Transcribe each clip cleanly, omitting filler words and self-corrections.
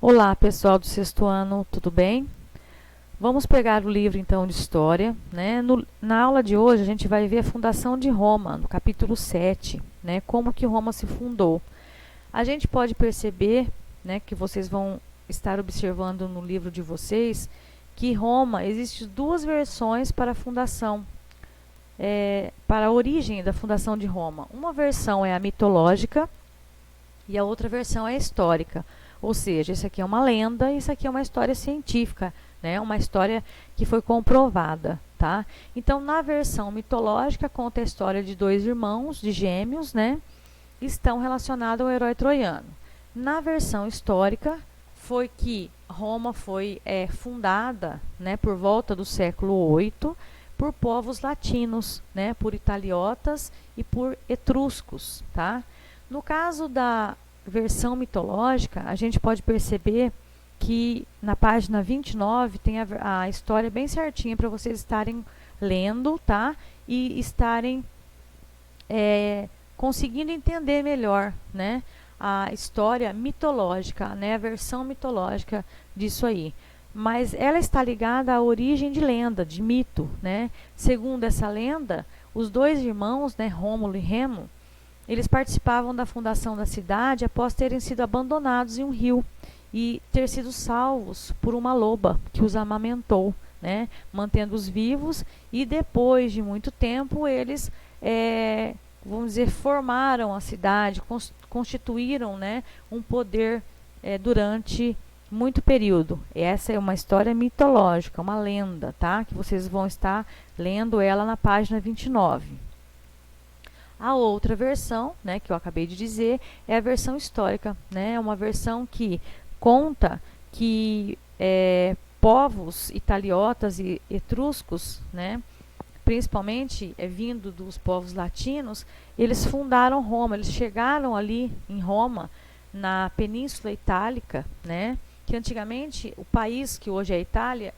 Olá, pessoal do sexto ano, tudo bem? Vamos pegar o livro então de História, né? Na aula de hoje a gente vai ver a fundação de Roma, no capítulo 7, né? Como que Roma se fundou. A gente pode perceber, né, que vocês vão estar observando no livro de vocês, que Roma, existem duas versões para a fundação, para a origem da fundação de Roma. Uma versão é a mitológica e a outra versão é a histórica. Ou seja, isso aqui é uma lenda e isso aqui é uma história científica, né? Uma história que foi comprovada, tá? Então, na versão mitológica, conta a história de dois irmãos, de gêmeos, né? Que estão relacionados ao herói troiano. Na versão histórica, foi que Roma foi fundada, né, por volta do século VIII, por povos latinos, né? Por italiotas e por etruscos, tá? No caso da versão mitológica, a gente pode perceber que na página 29 tem a história bem certinha para vocês estarem lendo, tá? E estarem conseguindo entender melhor, né? A história mitológica, né? A versão mitológica disso aí. Mas ela está ligada à origem de lenda, de mito, né? Segundo essa lenda, os dois irmãos, né, Rômulo e Remo, eles participavam da fundação da cidade após terem sido abandonados em um rio e ter sido salvos por uma loba que os amamentou, né, mantendo-os vivos, e depois de muito tempo eles, vamos dizer, formaram a cidade, constituíram, né, um poder durante muito período. Essa é uma história mitológica, uma lenda, tá? Que vocês vão estar lendo ela na página 29. A outra versão, né, que eu acabei de dizer, é a versão histórica, né? É uma versão que conta que povos italiotas e etruscos, né, principalmente vindo dos povos latinos, eles fundaram Roma, eles chegaram ali em Roma, na Península Itálica, né, que antigamente o país que hoje é a Itália,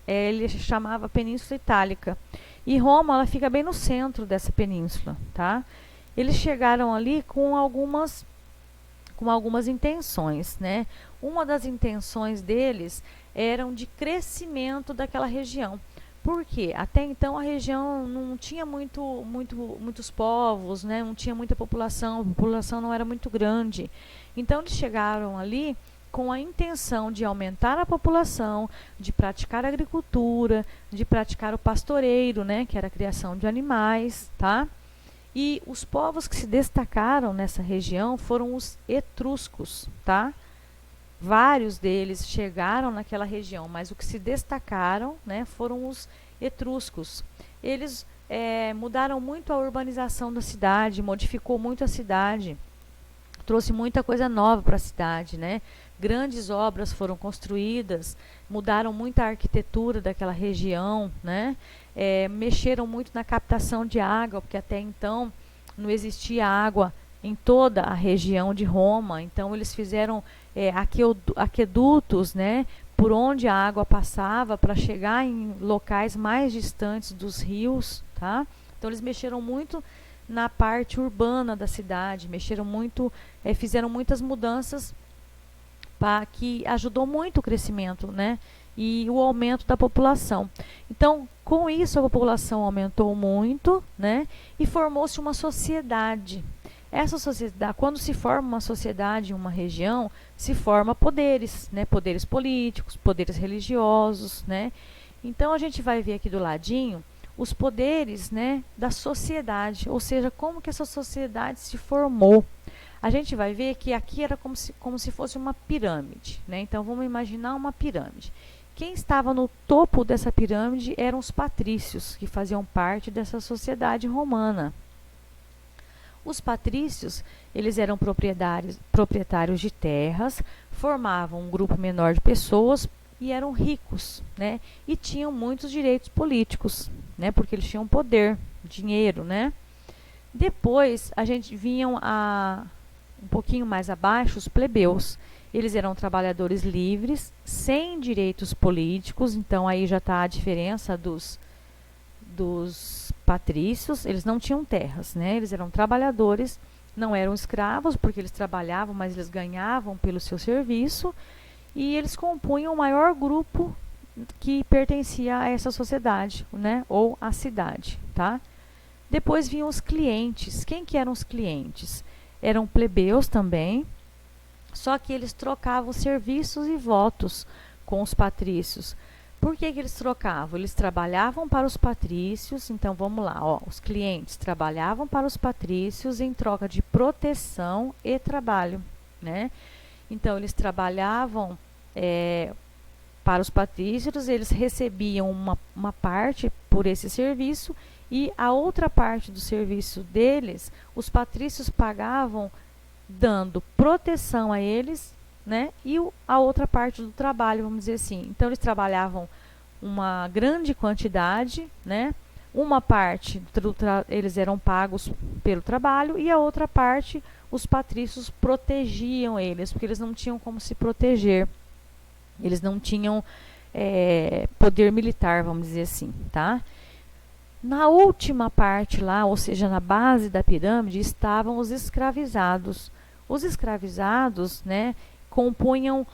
ele se chamava Península Itálica. E Roma, ela fica bem no centro dessa península, tá? Eles chegaram ali com algumas intenções, né? Uma das intenções deles eram de crescimento daquela região. Por quê? Até então a região não tinha muitos povos, né? Não tinha muita população, a população não era muito grande. Então eles chegaram ali com a intenção de aumentar a população, de praticar a agricultura, de praticar o pastoreiro, né, que era a criação de animais, tá? E os povos que se destacaram nessa região foram os etruscos, tá? Vários deles chegaram naquela região, mas o que se destacaram, né, foram os etruscos. Eles mudaram muito a urbanização da cidade, modificou muito a cidade, trouxe muita coisa nova para a cidade, né? Grandes obras foram construídas, mudaram muito a arquitetura daquela região, né? Mexeram muito na captação de água, porque até então não existia água em toda a região de Roma. Então eles fizeram aquedutos, né, por onde a água passava para chegar em locais mais distantes dos rios, tá? Então eles mexeram muito na parte urbana da cidade, mexeram muito, fizeram muitas mudanças que ajudou muito o crescimento, né, e o aumento da população. Então, com isso, a população aumentou muito, né, e formou-se uma sociedade. Essa sociedade, quando se forma uma sociedade em uma região, se forma poderes, né, poderes políticos, poderes religiosos, né. Então, a gente vai ver aqui do ladinho os poderes, né, da sociedade, ou seja, como que essa sociedade se formou. A gente vai ver que aqui era como se fosse uma pirâmide, né? Então vamos imaginar uma pirâmide. Quem estava no topo dessa pirâmide eram os patrícios, que faziam parte dessa sociedade romana. Os patrícios, eles eram proprietários de terras, formavam um grupo menor de pessoas e eram ricos, né? E tinham muitos direitos políticos, né? Porque eles tinham poder, dinheiro, né? Depois a gente vinham um pouquinho mais abaixo os plebeus. Eles eram trabalhadores livres, sem direitos políticos. Então aí já está a diferença dos patrícios. Eles não tinham terras, né? Eles eram trabalhadores, não eram escravos, porque eles trabalhavam, mas eles ganhavam pelo seu serviço. e eles compunham o maior grupo que pertencia a essa sociedade, né, ou a cidade, tá? Depois vinham os clientes. Quem que eram os clientes? Eram plebeus também, só que eles trocavam serviços e votos com os patrícios. Por que eles trocavam? Eles trabalhavam para os patrícios, então vamos lá, ó, os clientes trabalhavam para os patrícios em troca de proteção e trabalho, né? Então eles trabalhavam para os patrícios, eles recebiam uma parte por esse serviço e a outra parte do serviço deles, os patrícios pagavam dando proteção a eles, né? E a outra parte do trabalho, vamos dizer assim. Então eles trabalhavam uma grande quantidade, né? Uma parte eles eram pagos pelo trabalho e a outra parte os patrícios protegiam eles, porque eles não tinham como se proteger. Eles não tinham poder militar, vamos dizer assim, tá? Na última parte lá, ou seja, na base da pirâmide, estavam os escravizados. Os escravizados, né, compunham,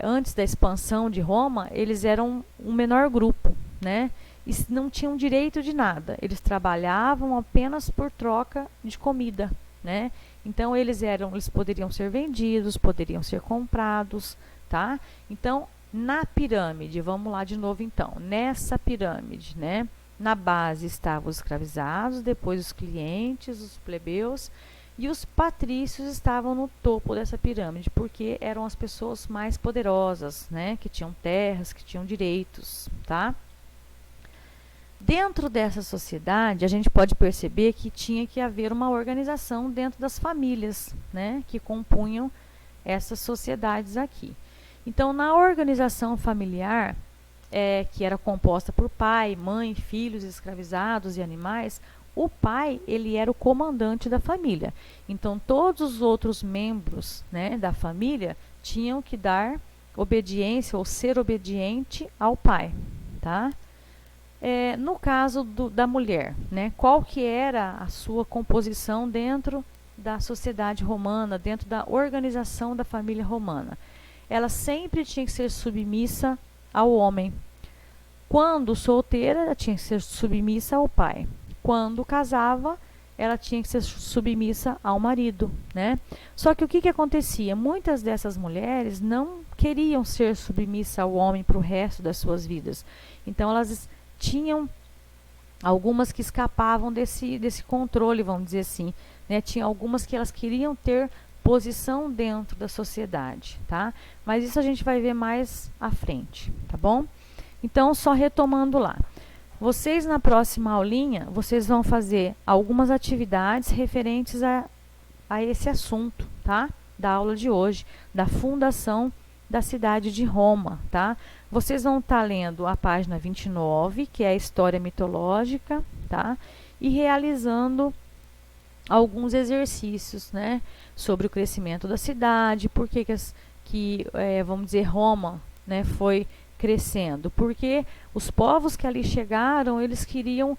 antes da expansão de Roma, eles eram um menor grupo, né, e não tinham direito de nada. Eles trabalhavam apenas por troca de comida, né? Então eles poderiam ser vendidos, poderiam ser comprados, tá? Então, na pirâmide, vamos lá de novo então, nessa pirâmide, né? Na base estavam os escravizados, depois os clientes, os plebeus, e os patrícios estavam no topo dessa pirâmide, porque eram as pessoas mais poderosas, né? Que tinham terras, que tinham direitos, tá? Dentro dessa sociedade, a gente pode perceber que tinha que haver uma organização dentro das famílias, né? Que compunham essas sociedades aqui. Então, na organização familiar, que era composta por pai, mãe, filhos, escravizados e animais, o pai, ele era o comandante da família. Então, todos os outros membros, né, da família tinham que dar obediência ou ser obediente ao pai, tá? No caso da mulher, né, qual que era a sua composição dentro da sociedade romana, dentro da organização da família romana? Ela sempre tinha que ser submissa ao homem. Quando solteira, ela tinha que ser submissa ao pai. Quando casava, ela tinha que ser submissa ao marido, né? Só que o que acontecia? Muitas dessas mulheres não queriam ser submissas ao homem para o resto das suas vidas. Então, elas tinham algumas que escapavam desse controle, vamos dizer assim, né? Tinha algumas que elas queriam ter posição dentro da sociedade, tá? Mas isso a gente vai ver mais à frente, tá bom? Então, só retomando lá. Vocês, na próxima aulinha, vocês vão fazer algumas atividades referentes a esse assunto, tá? Da aula de hoje, da fundação da cidade de Roma, tá? Vocês vão estar lendo a página 29, que é a história mitológica, tá? E realizando alguns exercícios, né? Sobre o crescimento da cidade, por que vamos dizer, Roma, né, foi crescendo, porque os povos que ali chegaram, eles queriam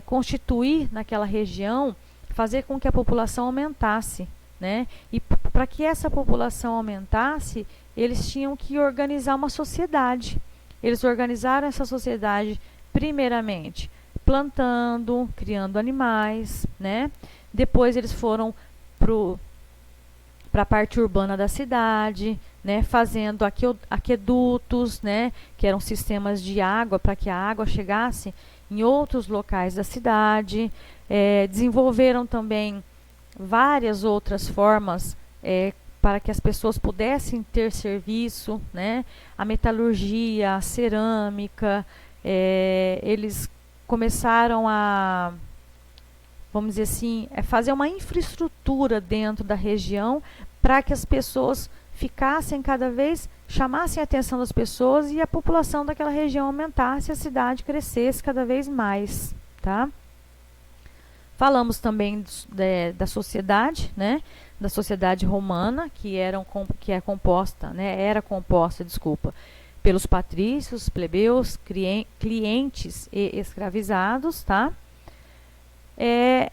constituir naquela região, fazer com que a população aumentasse, né? E para que essa população aumentasse, eles tinham que organizar uma sociedade. Eles organizaram essa sociedade primeiramente plantando, criando animais, né? Depois eles foram para a parte urbana da cidade, né, fazendo aquedutos, né, que eram sistemas de água para que a água chegasse em outros locais da cidade. Desenvolveram também várias outras formas para que as pessoas pudessem ter serviço, né, a metalurgia, a cerâmica. Eles começaram a, vamos dizer assim, fazer uma infraestrutura dentro da região para que as pessoas ficassem cada vez, chamassem a atenção das pessoas e a população daquela região aumentasse, a cidade crescesse cada vez mais, tá? Falamos também da sociedade, né? Da sociedade romana, era composta, pelos patrícios, plebeus, clientes e escravizados, tá?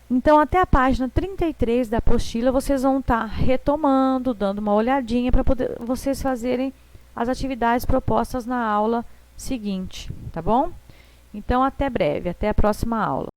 Então, até a página 33 da apostila, vocês vão estar retomando, dando uma olhadinha para poder vocês fazerem as atividades propostas na aula seguinte, tá bom? Então, até breve, até a próxima aula.